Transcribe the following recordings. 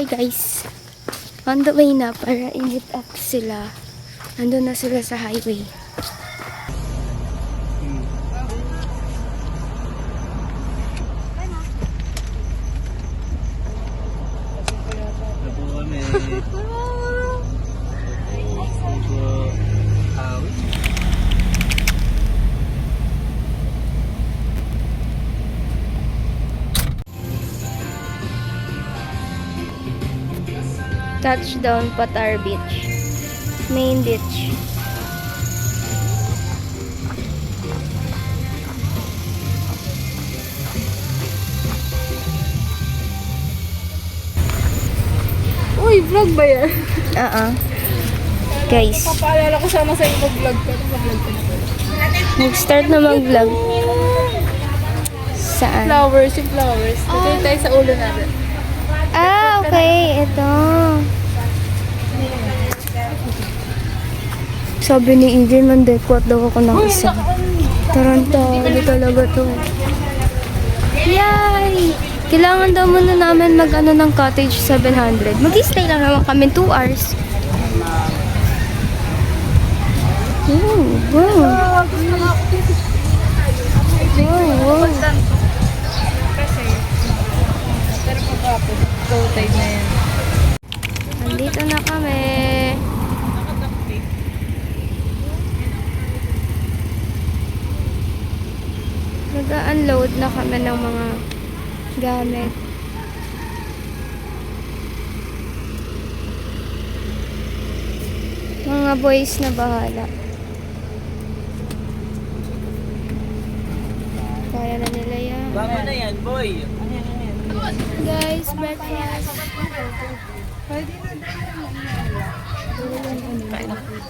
Hi guys. On the way na para i-meet up sila. Nandun na sila sa highway. Touchdown Patar Beach. Main beach. Uy, vlog ba yan? Guys, Papaalala ko sama sa inyo mag-vlog ka. Mag-vlog ka na ba? nag-start na mag-vlog. Saan? Flowers, yung flowers. Ito yung tayo sa ulo natin. Ah, okay. Ito. Sabi ni EJ, mandekot daw ako ng isa. Taranta, hindi talaga to. Yay! Kailangan daw muna namin mag-ano ng cottage 700. Mag-stay lang naman kami 2 hours. Ooh, wow. Wow. Kasi, pero pag-apos, go time na yan. Nandito na kami. Nag-unload na kami ng mga gamit. Mga boys na bahala. Kaya na nila yan. Baba na yan, boy. Guys, breakfast.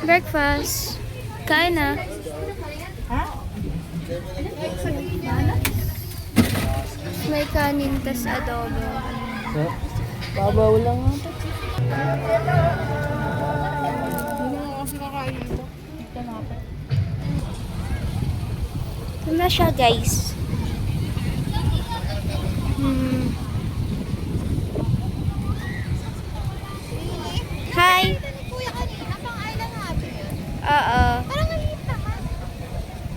Breakfast. Kain na. May kanin tas adobo. Babaw lang nga ito. Hindi mo kasi kakain ito. Ito natin. Ito na siya, guys. Hi! Oo.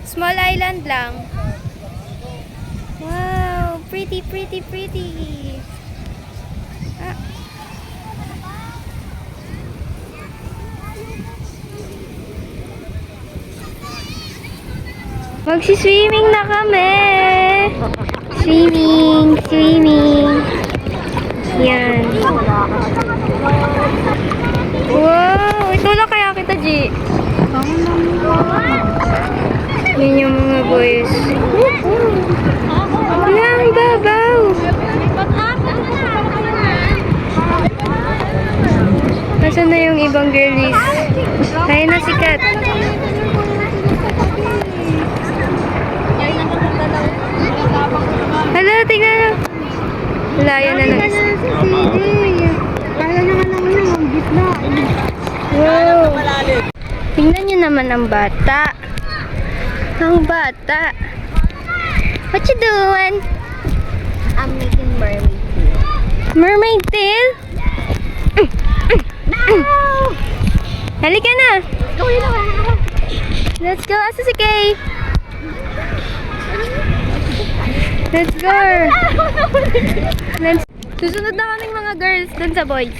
Small island lang. Wow! Pretty, pretty, pretty! Ah. Magsi-swimming na kami! Swimming! Swimming! Yan. Wow! Itulak kaya kita, G. Yan yung mga boys. Wala, ang babaw. Nasaan na yung ibang girlies? Kaya na sikat. Hala, tingnan na. Wala, yan na lang. Kaya naman lang yun, ang gitna. Wow. Tingnan nyo naman ang bata. Ang bata. What you doing? I'm making mermaid. Mermaid tail? No! Halika na. Gawin na. Let's go. Asa si Kay? Let's go. Susunod na kaming mga girls dun sa boys.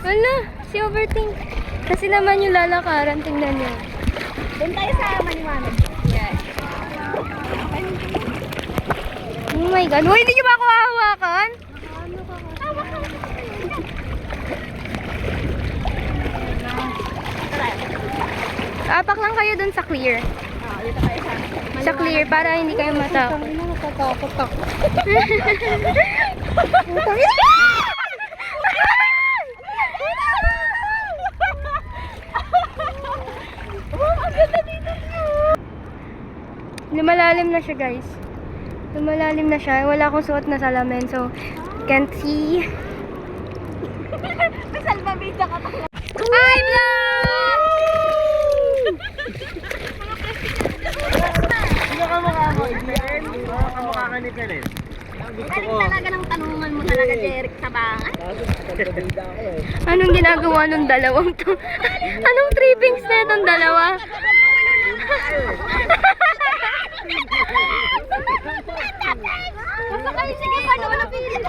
Wala, si Overthink. Kasi naman yung lalakaran, tingnan niyo. Doon tayo sa Maniwanag. Yes. Oh my God. Uy, hindi niyo ba ako hahawakan? Apak lang kayo dun sa clear. Dito tayo sa Sa clear, para hindi kayo matakot. natatakot ako. Lumalalim na siya, guys. Lumalalim na siya. Wala akong suot na salamin, so can't see. May salbabida ka pa. Hi, vlog! Sino kamukha mo, Jen? Kamukha ka ni Perez. Gusto ko. Talaga ng tanungan mo talaga, Jerry. Eric Tabangan. Anong ginagawa nung dalawang to? Anong trippings na itong dalawa? Masakay, sige, paano wala pili?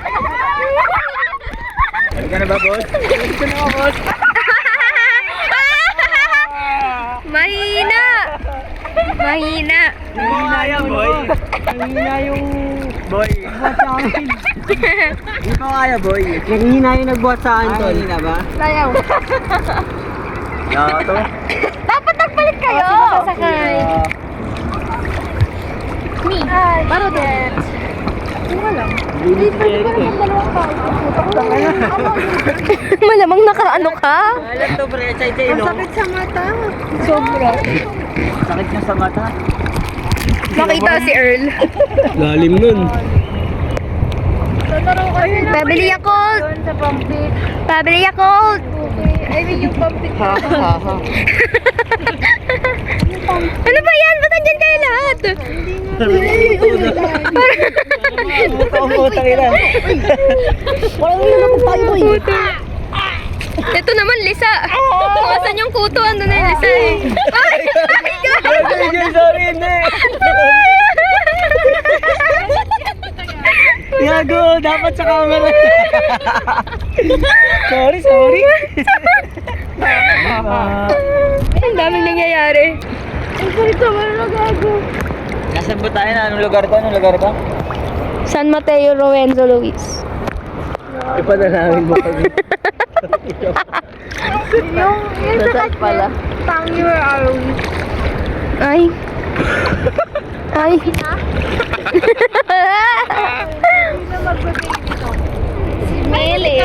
Ano ka na ba, boss? Ito na ako, boss. Mahina! Mahina! Mahina yan, boy. Nanghina yung Boy. nagbuhat sa akin. Hindi ko kaya, boy. Nanghina yung nagbuhat sa akin, tol. Mahina ba? Sayaw. Yeah, to. Dapat nagbalik kayo! Sakay. Me. Paro din. Malamang nakaano ka? Alam to, pre. Chay, no? Sa mata. Sobra. Sakit niya sa mata. Makita si Earl. Lalim nun. Pabili Yakult. Pabili Yakult. I mean yung pampit. Ano ba yan? Ba't andyan kayo lahat? Utang ina. Ito naman, Lisa. Asan yung kuto? Ano na yung Lisa eh? Ay! Ay, guys! Sorry, hindi. Gago, dapat sa camera. Sorry. Ang daming nangyayari. Ang kulit naman na gago. Nasaan ba tayo na? Anong lugar to? Anong lugar to? San Mateo Roenzo Luis. Ipanalangin mo kami. Yung Nasaan pala? Tangi, where are we? Ay. Ay. Si Mele.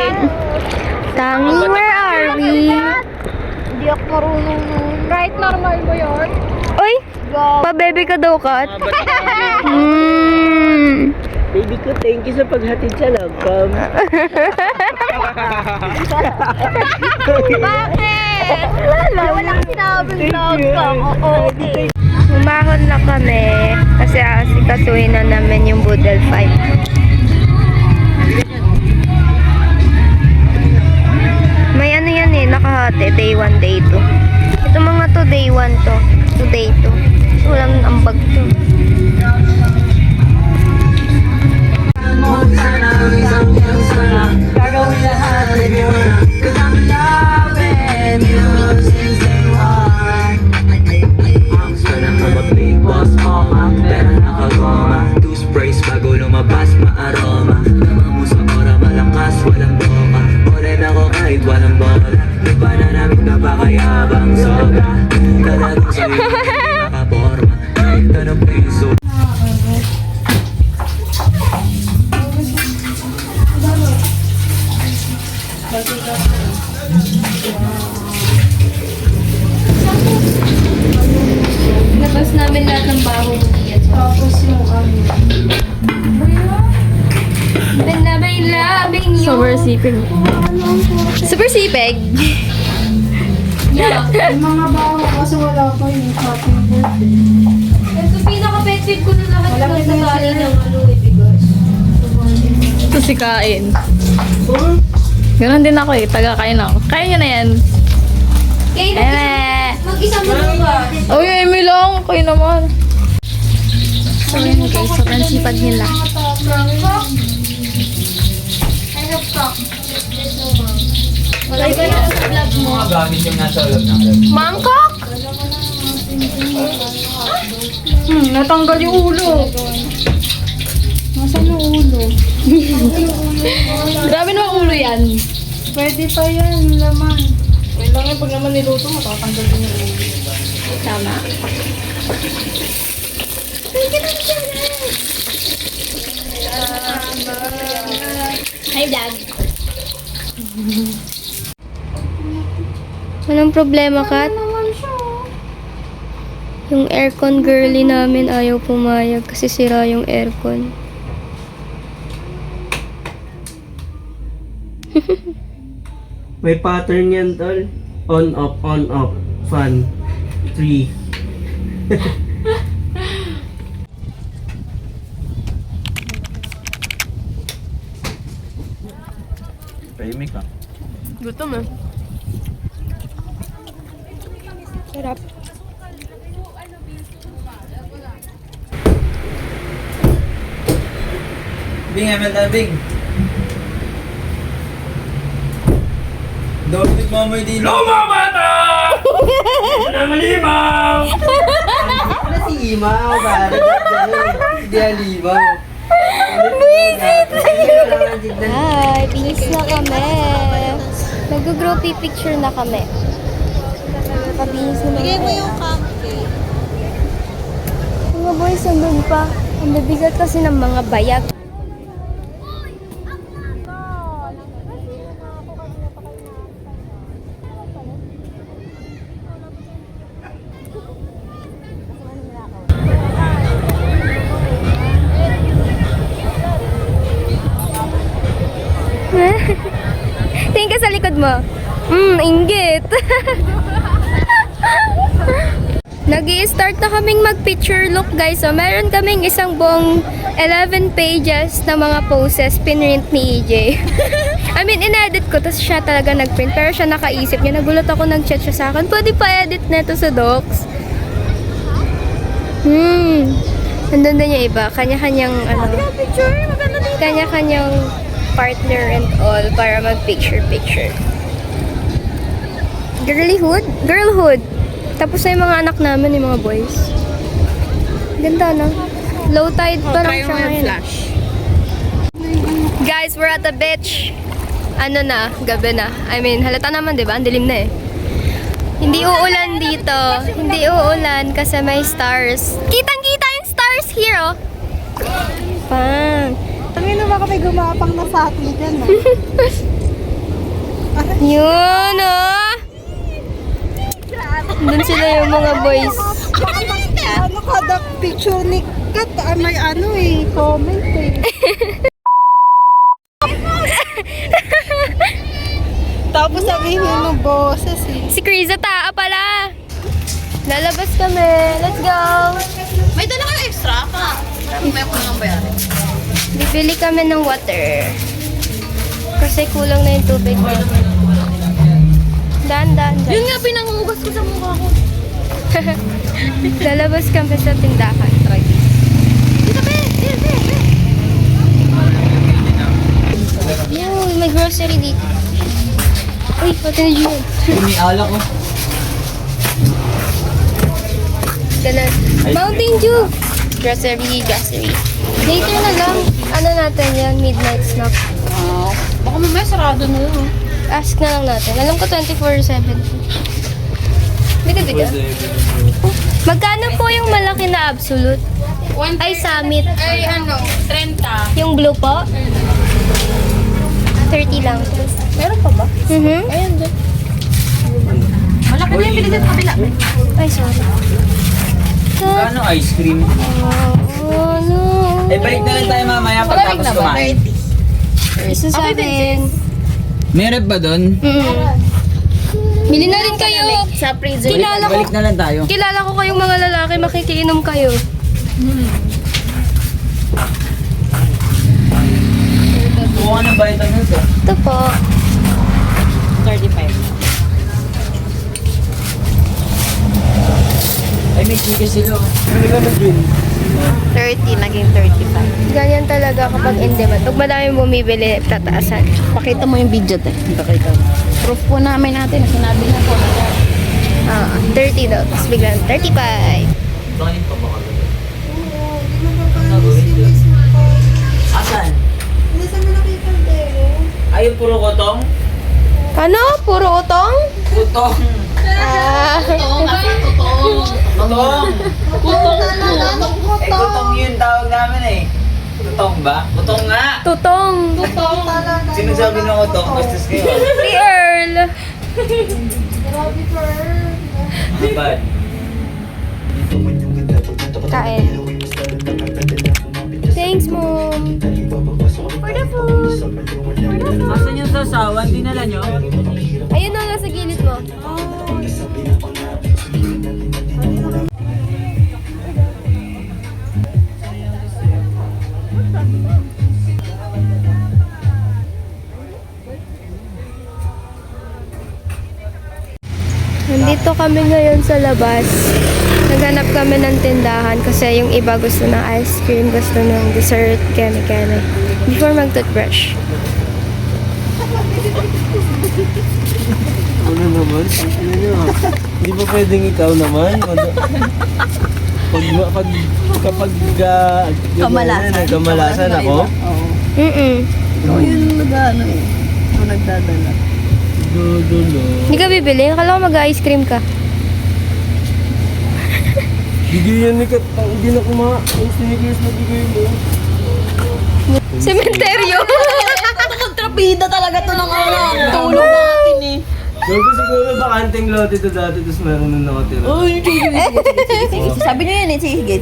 Tangi, where are we? Hindi ako marunong nun. Right, normal mo yun? Uy, pa-baby ka daw, Kat. Mm. Baby ko, thank you sa paghatid sa lagkam. Bakit? Walang sinabing log ka. Oo, okay. Umahon na kami kasi asikasuhin na namin yung Boodle fight. May ano yan eh, nakahati. Day 1, day 2. Ito mga to, day 1 to. To day 2. Walang ambag to. Gagawin lahat if you wanna. Cause I'm loving you since day one. I'm a big boss mama. Pera nakagoma. Two sprays bago lumabas ma-aroma. Tama mo sa ora malakas, walang boka. Oren ako kahit walang bola. Iba na namin napakayabang sobra. Talagang sa'yo hindi nakaporma. Kahit anong piso. Labas namin lahat ng baho mo diyan. Tapos yung ano. Labing yung... Super sipig. Super sipig? Yung mga baho kasi wala pa yung shopping birthday. Ito pinaka-pet peeve ko na lahat ng nagali ng ano eh, bigas. Ito si Kain. Ganon din ako eh, taga-kain ako. Kaya nyo na yan. Kaya Eme! mag-isa mo lang ba? Oh, yung Eme lang. Kayo naman. So yun guys, sobrang sipag nila. Wala ba na sa vlog mo? Mga gamit yung nasa loob ng loob. Mangkok? Natanggal yung ulo. Nasaan yung ulo? Grabe naman ulo yan. Pwede pa yan, laman. Wait lang yan, pag naman niluto, matatanggal din yung ulo. Tama. Hi, Dad. Anong problema, Kat? Yung aircon girly namin ayaw pumayag kasi sira yung aircon. May pattern yan, tol. On, off, fan. 3. Tahimik ah. Gutom eh. Sarap. Bing, Emel na Bing. Dormit mo mo din. Luma bata! Wala malimaw! Ano si Imaw, pare? Hindi alimaw. Hi, peace na kami. Nag-groupie picture na kami. Nakabihis na Bigay mo kami. yung cupcake. Mga boys, andun pa. Ang bibigat kasi ng mga bayag. Tingin ka sa likod mo. Inggit. Nag-i-start na kaming mag-picture look, guys. So, meron kaming isang buong 11 pages na mga poses pinrint ni EJ. I mean, in-edit ko, tapos siya talaga nag-print. Pero siya nakaisip niya. Nagulat ako, nag-chat siya sa akin. Pwede pa edit na ito sa docs. Nandun din yung iba. Kanya-kanyang, kanya-kanyang partner and all para mag-picture-picture. Girlhood. Tapos na yung mga anak namin, yung mga boys. Ganda, no? Low tide pa lang siya ngayon. Flash. Guys, we're at the beach. Ano na, gabi na. I mean, halata naman, di ba? Ang dilim na eh. Hindi uulan dito. Hindi uulan kasi may stars. Kitang-kita yung stars here, oh. Pang. Ano ba kami gumapang na sa atin dyan, ha? Yun, oh. Doon sila yung mga boys. Ano kada picture ni Kat? May ano eh, comment eh. Tapos sabihin mo boses eh. Si Kriza taa pala. Lalabas kami. Let's go. May dala ka extra pa. May ako nang bayarin. Bibili kami ng water. Kasi kulang na yung tubig namin. Dan. Yun nga, pinangugas ko sa mukha ko. Lalabas kami sa tindahan. Try this. Dito, be! Yun, may grocery dito. Uy, pati na dyan. Umiala ko. Ganun. Mountain Dew. Grocery. Later na lang. Ano natin yan? Midnight snack. Baka mamaya sarado na yun. Ask na lang natin. Alam ko 24/7. Biga. Magkano po yung malaki na absolute? Ay, summit. Ay, 30. Yung blue po? 30 lang. Meron pa ba? Ayan, dyan. Malaki na yung binigyan sa kabila. Ay, sorry. Ano ice cream? Oh, no. Eh, balik na lang tayo mamaya pagtapos kumain. Isa sa akin. Meron ba doon? Bili na rin kayo. Sa freezer. Balik na lang tayo. Kilala ko kayong mga lalaki, makikiinom kayo. Kuha ng vitamins ah. Ito po. 35. Ay, may chicken sila. Ano ka na dun? 30, naging 35. Ganyan talaga kapag in demand. Pag madaming bumibili, tataasan. Pakita mo yung video, te. Pakita mo. Proof po namin natin na sinabi na po. 30 daw. Tapos biglang 35. Bakit pa ba kami? Asan? Nasaan mo nakita ang dero? Ay, yung puro kotong? Ano? Puro utong? Kutong! Kutong! Eh, kutong yun tawag namin eh. Kutong ba? Kutong nga! Tutong. Sino sabi ng kutong? Bastos kayo. Si Earl. Bad. Kain. Thanks, Mom. For the food. Asan yung sasawan? Dinala nyo? Ayun na, nasa gilid mo. kami ngayon sa labas. Naghanap kami ng tindahan kasi yung iba gusto ng ice cream, gusto ng dessert, keme-keme. Before mag-toothbrush. Ano naman? Ano nyo? Hindi ba pwedeng ikaw naman? Kapag kamalasan ako? Ikaw yung nag-ano eh. Ikaw nagdadala. Dulo. Hindi ka bibili? Akala ko mag-ice cream ka. Bigyan ni Kat. Hindi na kumain. Snickers na bigay mo. Sementeryo! Kontrapida talaga to ng ano. Tulong natin eh. Bago siguro bakanting lote to dati, tapos meron na nakatira. Uy, sige. Sabi niyo yun eh. Sige.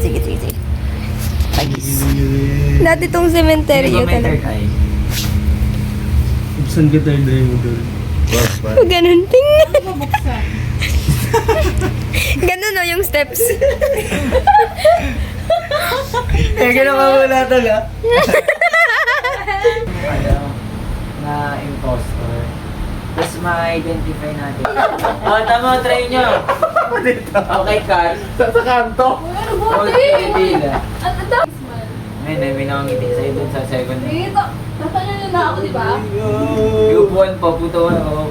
Dati tong sementeryo Hindi ba may talaga. third eye? Ibsan ka tayo dahil mo doon. Ganun, tingnan. Ganun o yung steps. Gano'n ka muna talaga. Ano, na impostor. Tapos ma-identify natin. Tama, try nyo. Okay, Kat. Sa kanto. Okay, Bila. May nakangiti sa'yo dun sa second. Nasaan na ako, di ba? Yubuan pa, putawan ako.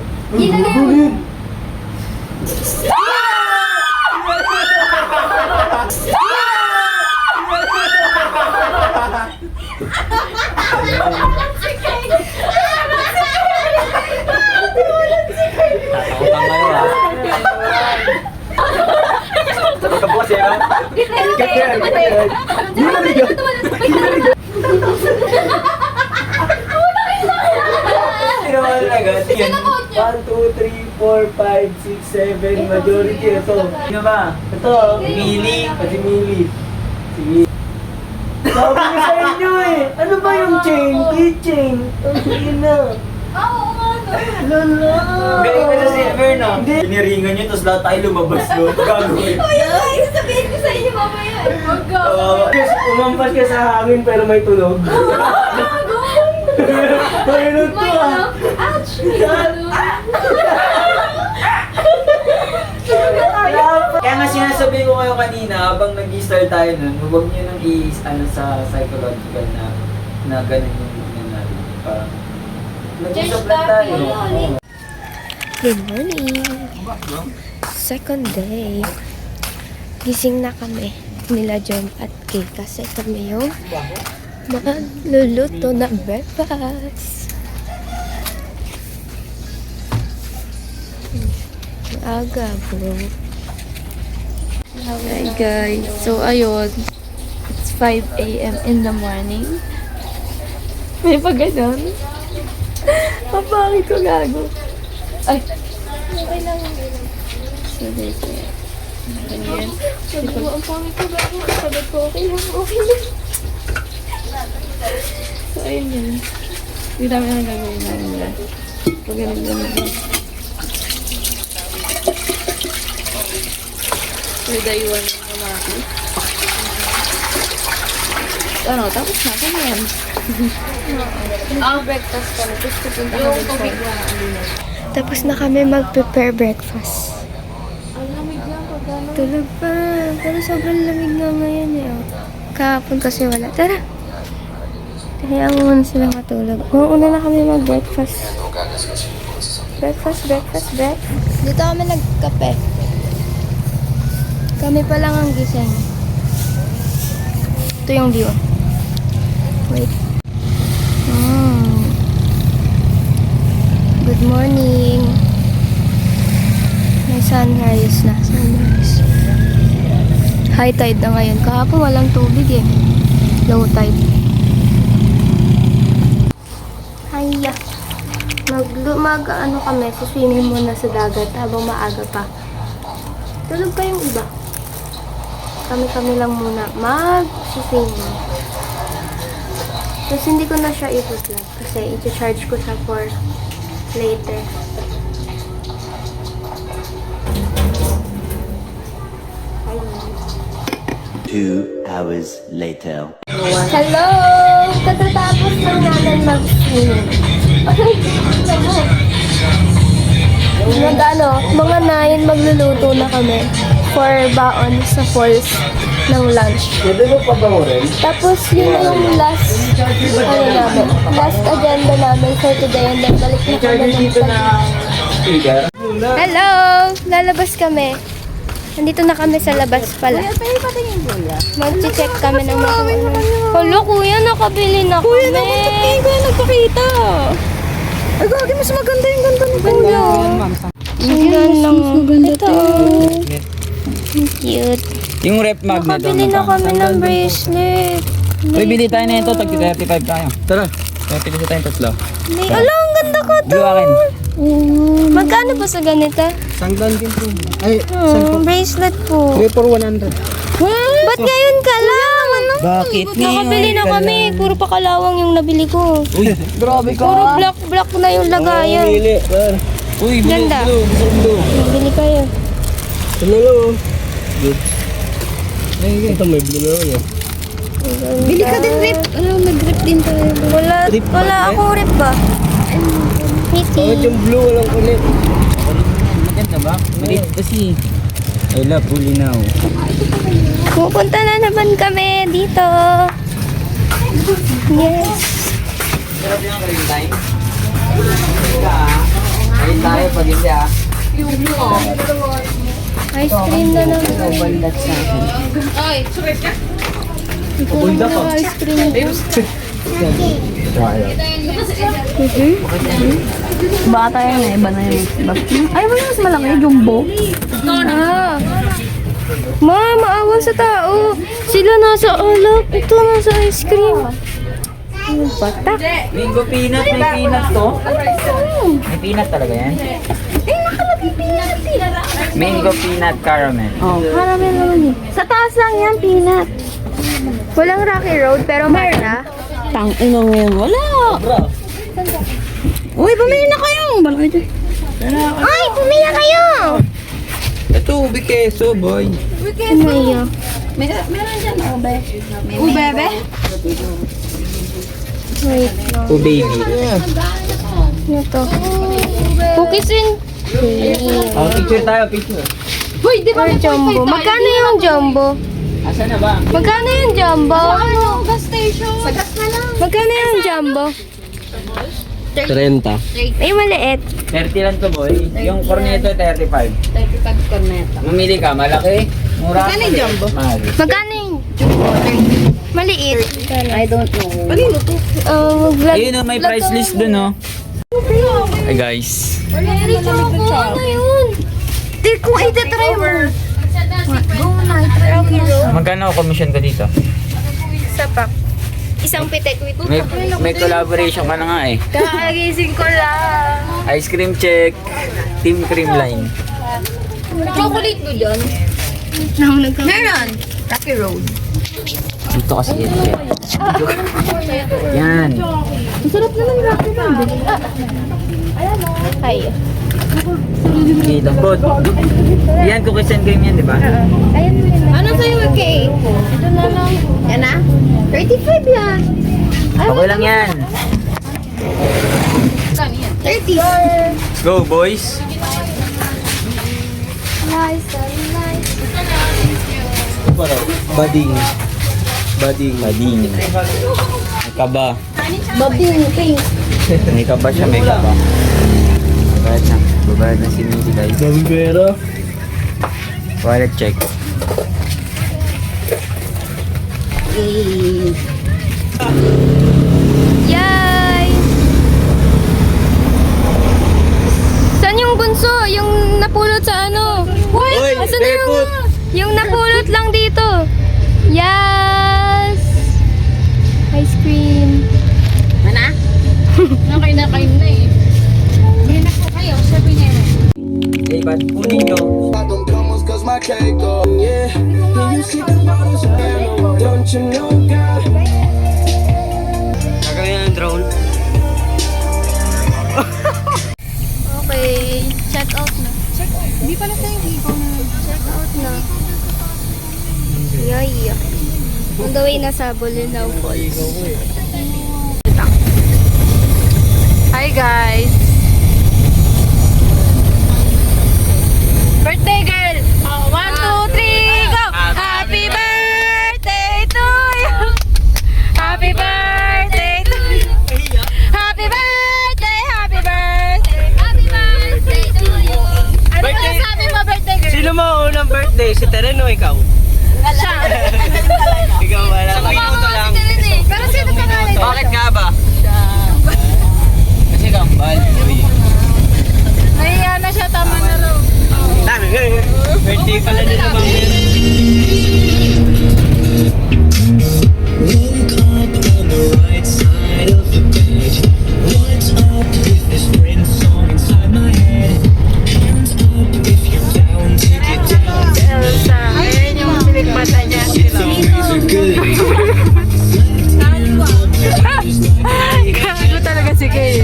Tatakot ang kayo ah. Pagkabukas yan ah. Tinawan na agad. 1, 2, 3, 4, 5, 6, 7, majority ito. Sino ba? Ito, Mili. Si Mili. Sige. Sabi ko sa inyo eh. Ano ba yung chain? Keychain. Ang na. Lala. Galing ka sa silver no? Piniringan nyo, tapos lahat tayo lumabas no? Gagawin. Sabihin ko sa inyo mamaya. Umampas ka sa hangin pero may tunog. Mayroon to ah. Kaya nga sinasabi ko kayo kanina, habang nag-start tayo nun, huwag nyo nang i-ano sa psychological na ganun yung tingnan natin. Parang, nag-usap lang tayo. Good morning. Second day. Gising na kami nila John at Kay kasi kami yung magluluto ng breakfast. Aga bro. Hi guys, so ayun, it's 5 a.m. in the morning. May pa ganun? Mapangit ko gago. Ay, Okay lang. so there's it. Ganyan. Sabi ko, ang pangit ko gago. Sabi ko, okay lang, okay lang. So ayun yun. Hindi namin na gagawin namin yan. Pag ganun lang. May dayuan ng mamaki. Ano, tapos na ito yan. Breakfast kami. Tapos pupunta kami sa... Tapos na kami mag-prepare breakfast. Tulog pa. Pero sobrang lamig nga ngayon eh. Oh. Kahapon kasi wala. Tara. Kaya mo muna sila matulog. Una na kami mag-breakfast. Breakfast. Dito kami nagkape. Kami pa lang ang gising. Ito yung view. Wait. Good morning. May sunrise na. High tide na ngayon. Kahapon walang tubig eh. Low tide. Hiya. Ano kami, swimming muna sa dagat habang maaga pa. Tulog pa yung iba. Kami lang muna mag-swimming. Tapos hindi ko na siya i-vlog kasi i-charge ko siya for later. Ayun. 2 hours later. Hello! Katatapos lang natin mag-swimming. mga 9 magluluto na kami for baon sa falls ng lunch. Pwede mo pa ba rin? Tapos yun na yung last agenda namin for today and then balik na kami Charger ng dito na speaker. Hello! Lalabas kami. Nandito na kami sa labas pala. Mag-check kami ng mga Hello, kuya, nakabili na kami. Kuya, Kuya, nagpakita. Ay, gagi, mas maganda yung ganda ni Kuya. Ang ganda. Ito. Ang cute. Yung rep magnet. Nakabili na kami ng bracelet. Uy, bili tayo na ito. Tagti 35 tayo. Tara. Pili tayo tatlo. May, ang ganda ko to. Blue akin. Magkano ba sa ganito? Sanggan din po. Ay, Bracelet po. 3 for 100. Ba't ngayon ka lang? Ano? Bakit Nakabili na kami. Puro pakalawang yung nabili ko. Uy, grabe ka. Puro black na yung lagayan. Pili. Uy, Ganda. Blue. Nabili kayo. Tumalo. Good. Ito may blue na naman eh. Bili ka din rip. Nag-rip din tayo. Wala akong rip ba? Bakit Hiti. yung blue walang ulit? maganda ba? Maliit kasi. I love Bulinaw. Pupunta na naman kami dito. Yes. Grabe yung green time. Ayun tayo pag hindi ah. Ice cream na naman. Pabunda pa. Ice cream. Bata yan eh. Iba na yun. Ay, ba yung mas malaki? Jumbo? Ah. Ma, maawa sa tao. Sila nasa alak. Ito nasa ice cream. Ano bata? Mango peanut, may peanut to. May peanut talaga yan? Mango peanut caramel. Caramel naman eh. Sa taas lang yan, peanut. Walang Rocky Road, pero Marna. Tang ino mo yan. Wala. Uy, bumili na kayo. Balaki dyan. Ay, pumila kayo! Ito, ubi keso, boy. Ano yun? Meron dyan, ube. Ubebe? Wait, Oh, baby. ano to? Cookies and cream. Oh, picture tayo, picture. Uy, di ba Or jumbo. Magkano yung jumbo? Asa na ba? Magkano yung jumbo? ano? Gas station. Sa gas na lang. Magkano yung jumbo? 30. Ay, maliit. 30 lang to, boy. Yung corneto, 35. 35 corneta. Mamili ka, malaki, mura. Magkano yung jumbo? Mahal. Magkano yung maliit? I don't know. Kanino to? Ayun oh, may price list dun, oh. Hey, guys. Ano yun? Di ko itatry mo. Go na, itry mo. Magkano commission ka dito? Sapak. Isang pitek. Wait, May collaboration ka na nga eh. kakagising ko lang. Ice cream check, team cream line. Chocolate mo dyan? Meron. Rocky Road. Dito kasi yan. Yan. Ay. Okay, lambot. Yan, cookies and cream yan, di ba? Ayun mo na. Ano sa'yo, okay? Ito na lang. Yan na? 35 yan. Okay lang yan. 30. Let's go, boys. Nice, nice. Bading. Bading. May kaba. Babing pink. May kaba siya, may kaba. Babayad na. Babayad na si Mili, guys. Daming pera. Wallet check. Yay! Saan yung bunso? Yung napulot sa ano? Uy, Asan na barefoot! yung napulot lang dito? Yes! Ice cream. Mana? Nakain na eh. Bili na po kayo. Sabi niya. Eh, ba't kunin nyo? Gagawin ng drone. Okay, check out na. Hindi pala tayo dito. Check out na. Yay! On the way na sa Bolinao Falls. Hi guys. o ikaw? Siya. Ikaw wala. Sa minuto lang. Pero sino pangalan? Bakit nga ba? Kasi kambal. Nahiya na siya, tama na raw. Birthday pala nila bang One cup on the right side of the bed. What's up with this Prince song inside my head? Hands up if you're down to get down. Elsa. Ayan yung silik mata niya. It's always a good Gago talaga si Kay.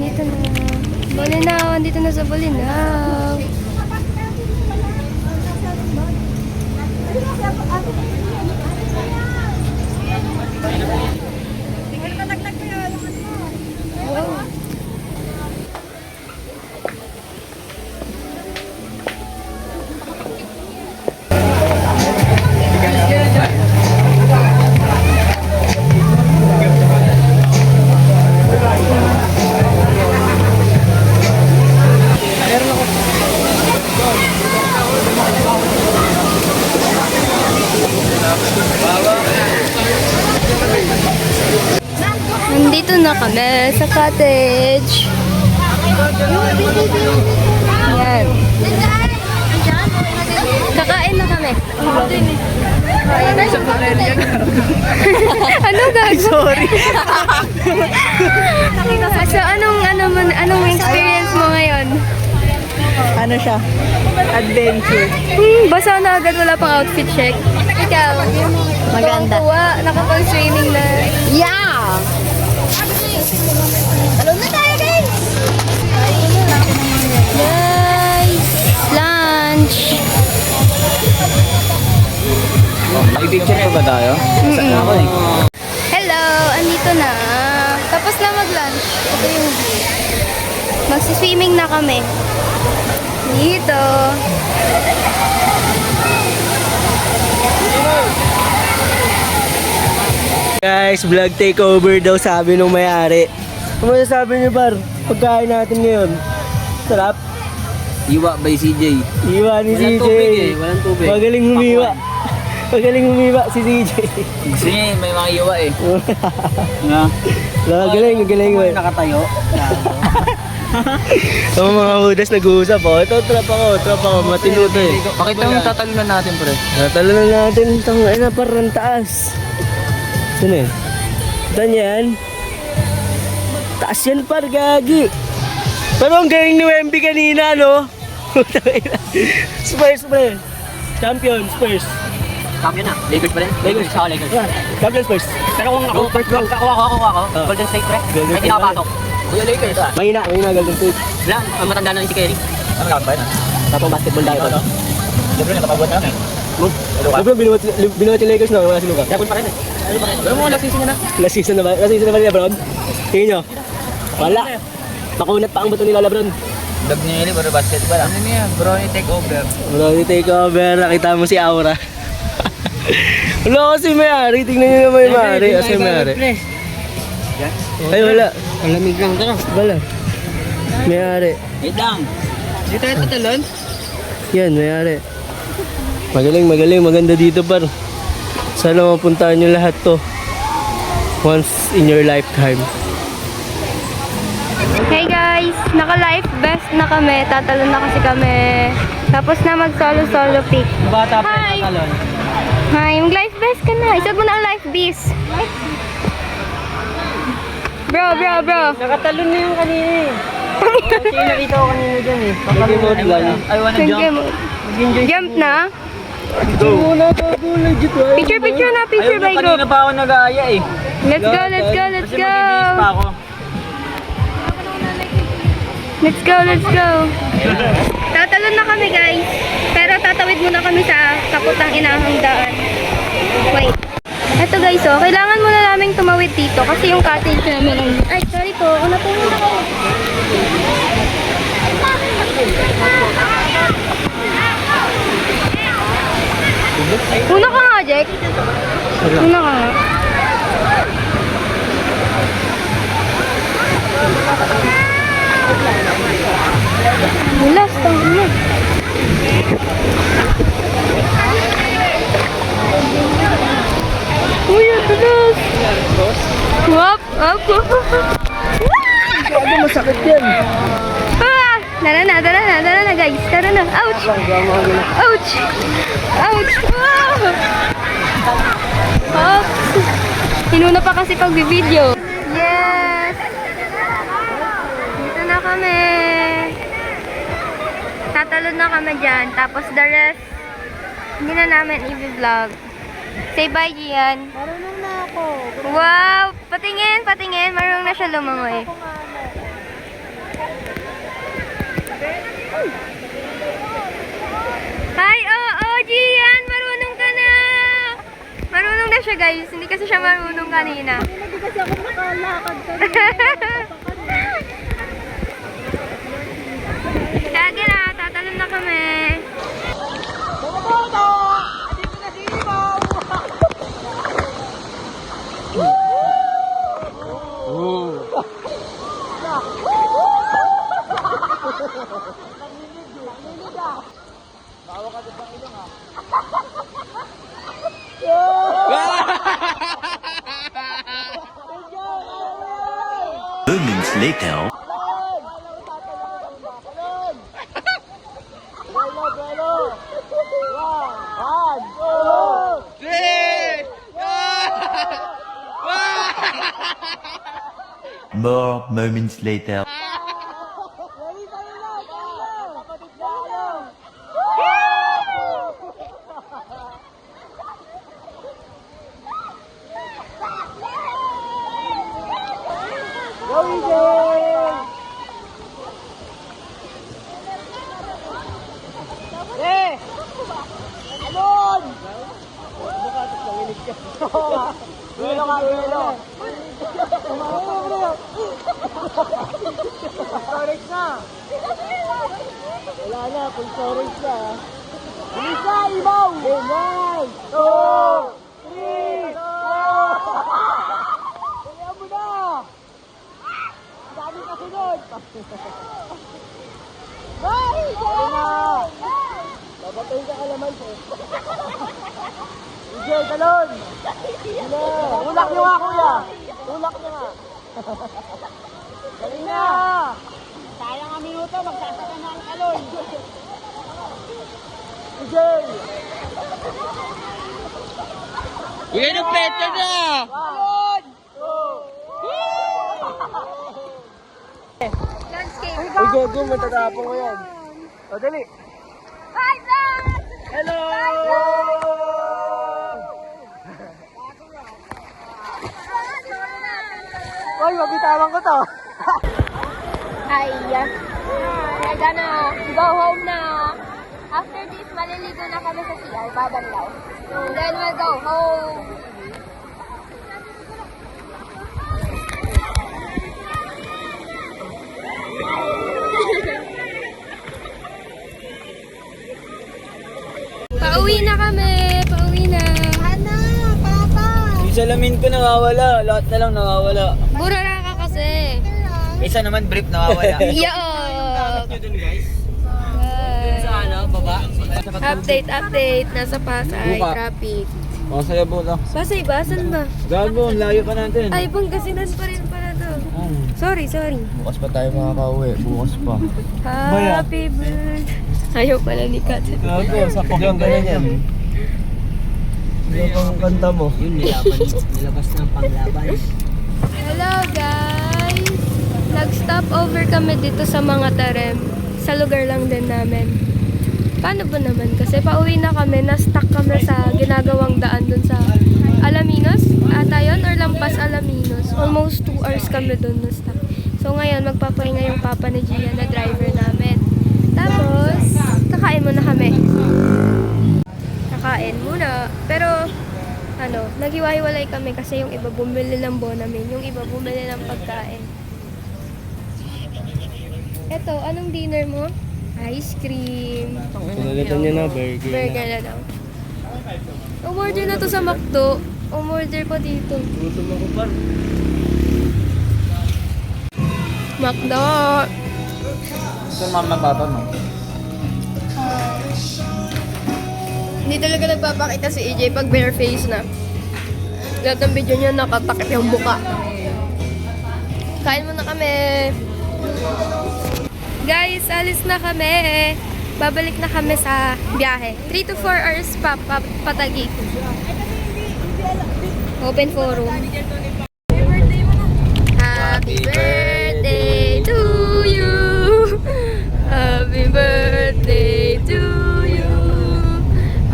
Dito na. Bulinaw, andito na sa Bulinaw. Nandito na kami sa cottage. Yan. Kakain na kami. Ano gago? Sorry. So anong experience mo ngayon? Ano siya? Adventure. Basa na agad, wala pang outfit check. Ikaw? Maganda. Tuwa, nakapag-swimming na. Yeah! Guys, lunch. May picture pa ba tayo? Saan ako eh? Hello, andito na. Tapos na mag-lunch. Ito yung view. Magsiswimming na kami. Dito. Guys, vlog takeover daw sabi nung may-ari. Ano masasabi niyo par? Pagkain natin ngayon. Sarap. Iwa by CJ. Iwa ni Walang CJ. tubig eh, walang tubig. Magaling humiwa. Magaling humiwa si CJ. Gusto niya eh, may mga iwa eh. Nga. Magaling. Nakatayo. Ang mga hudas nag-uusap oh. Ito, trap ako. Matino to eh. Pakita mo tatalunan natin pre. Natalo na natin itong ay na parang taas. Saan eh? Saan yan? Taas yan par, gagi. Pero ang galing ni Wemby kanina, no? Spurs, pre. Champion, Spurs. Champion na. Lakers pa rin? Lakers. Ako Lakers. Champion Spurs. Pero kung ako, ako. Golden State pre. Golden Ay, State, pinapasok. Kuya Lakers ah. Mahina Golden State. Wala, ang matanda na si Kerry. Ano ka ba yun? Tapos basketball tayo to. Libre na kapagod namin. Siyempre, binuhat yung Lakers na, wala si Luka. Yapon pa rin eh. Pero mo, last season na. Last season na ba? Last season na ba ni Lebron? Tingin nyo? Wala. Makunat pa ang bato nila Lebron. Dog niya yun, pero basketball. Ano niya? Brony take over. Wala ni takeover, nakita mo si Aura. Wala kasi may-ari, tingnan nyo naman yung may-ari. Kasi may-ari. Ay wala. Malamig lang ito. Wala. May-ari. Wait lang. Di tayo tatalon? Yan, may-ari. Magaling, maganda dito par. Sana mapuntahan nyo lahat to. Once in your lifetime. Hey guys, naka-life vest na kami. Tatalon na kasi kami. Tapos na mag-solo pic. Bata pa yung tatalon. Hi, mag-life vest ka na. Isod mo na ang life vest. Bro. Nakatalon na yung kanina eh. Kasi nakita ko kanina dyan eh. Pag-emote lang. I wanna jump. Jump na. Go na, go legit. Picture na, picture by group. Kanina pa ako nag-aaya eh. Let's go. Kasi mag-ibis pa ako. Let's go. Tatalon na kami guys. Pero tatawid muna kami sa kaputang inahang daan. Wait. Eto guys, oh, kailangan muna naming tumawid dito kasi yung cottage namin ang... Ay, sorry po. Una po muna kayo. Una ka nga, Jack. Una ka nga. Bulas, tangina. Uy, ang tulos. Wap, wap, wap. Ano masakit yan? Ah! Tara na guys. Tara na. Ouch! Ouch! Ouch! Wow! Oops! Hinuna pa kasi pag-video. Yes! Dito na kami. Tatalon na kami dyan. Tapos the rest, hindi na namin i-vlog. Say bye, Gian. Marunong na ako. Wow! Patingin, patingin. Marunong na siya lumangoy. Hi! Oo, Gian! Marunong ka na! Marunong na siya, guys. Hindi kasi siya marunong kanina. Hindi kasi ako nakalakad ka. Lagi na, tatalon na kami. Moments later. More moments later. Wala na, full storage na. Bilis na, ibaw! 1, 2, 3, Kaya mo na! Dami kasi nun! Bye! Kaya na! Babatayin ka kalaman po. Sige, talon! Tulak nyo nga, kuya! Tulak nyo nga! Galing na! Sayang ang minuto, magsasaka na ang talon! Sige! Yan ang peta na! Talon! Landscape. Uy, Gogo, matatapong ko yan. O, dali! Hi, vlog! Hello! Uy, mabitawan ko to. Hi. We're gonna go home na. After this, maliligo na kami sa CR, Babanlaw. And then we'll go home. Pauwi na kami. Pauwi na. Ana, papa. Yung salamin ko nawawala. Lahat na lang nawawala. Burara ka kasi. Isa naman brief nawawala. Yo! Nyo dun guys. Sa ano, baba? Update. Nasa Pasay. Buka. Traffic. Masaya po na. Pasay ba? Saan ba? Gago, ang layo pa natin. Ay, Pangasinan pa rin pala to. Sorry. Bukas pa tayo makakauwi. Bukas pa. Happy birthday. Ayaw pala ni Kat. Gago, sa pagyan ganyan yan. Ano pang kanta mo? Yun, nilabas ng panglaban. Hello guys! Nag-stop over kami dito sa mga Tarem. Sa lugar lang din namin. Paano ba naman? Kasi pauwi na kami, na-stuck kami sa ginagawang daan dun sa Alaminos. Ata yun? Or Lampas Alaminos. Almost 2 hours kami dun na-stuck. So ngayon, magpapahinga yung papa ni Gia na driver namin. Tapos, kakain muna kami. Kakain muna. Pero, naghiwa-hiwalay kami kasi yung iba bumili ng bonamin, yung iba bumili ng pagkain. Eto, anong dinner mo? Ice cream. Pinagatan niya na, burger. Burger na daw. Umorder na to sa McDo. Umorder pa dito. Gutom ako pa. McDo. Saan mama papa mo? Hindi talaga nagpapakita si EJ pag bare face na. Lahat ng video niya nakatakip yung muka. Kain muna kami. Guys, alis na kami. Babalik na kami sa biyahe. 3 to 4 hours pa, patagi. Open forum. Happy birthday to you. Happy birthday to you.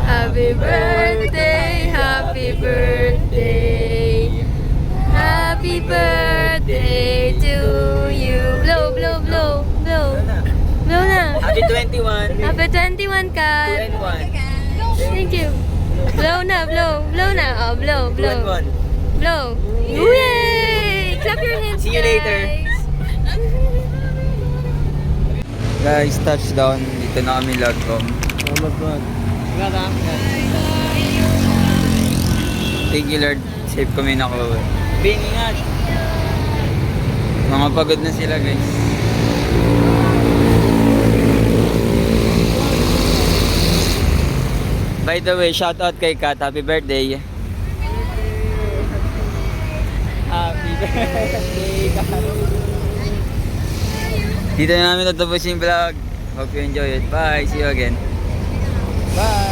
Happy birthday, happy birthday. Happy birthday to you. Blow, blow, blow, blow. Blow na. Happy 21. Happy 21 ka. 2 and 1. Thank you. Blow na, blow. Blow na. Oh, blow, 2 blow. and 1. Blow. Yay! Clap your hands, See you later. guys. Guys, touchdown. Dito na kami Lagcom. Thank you Lord. Safe kami na ko. Ingat. Mga pagod na sila guys. By the way, shout out kay Kat. Happy birthday. Happy birthday, Kat. Dito na namin tatapos yung vlog. Hope you enjoy it. Bye. See you again. Bye.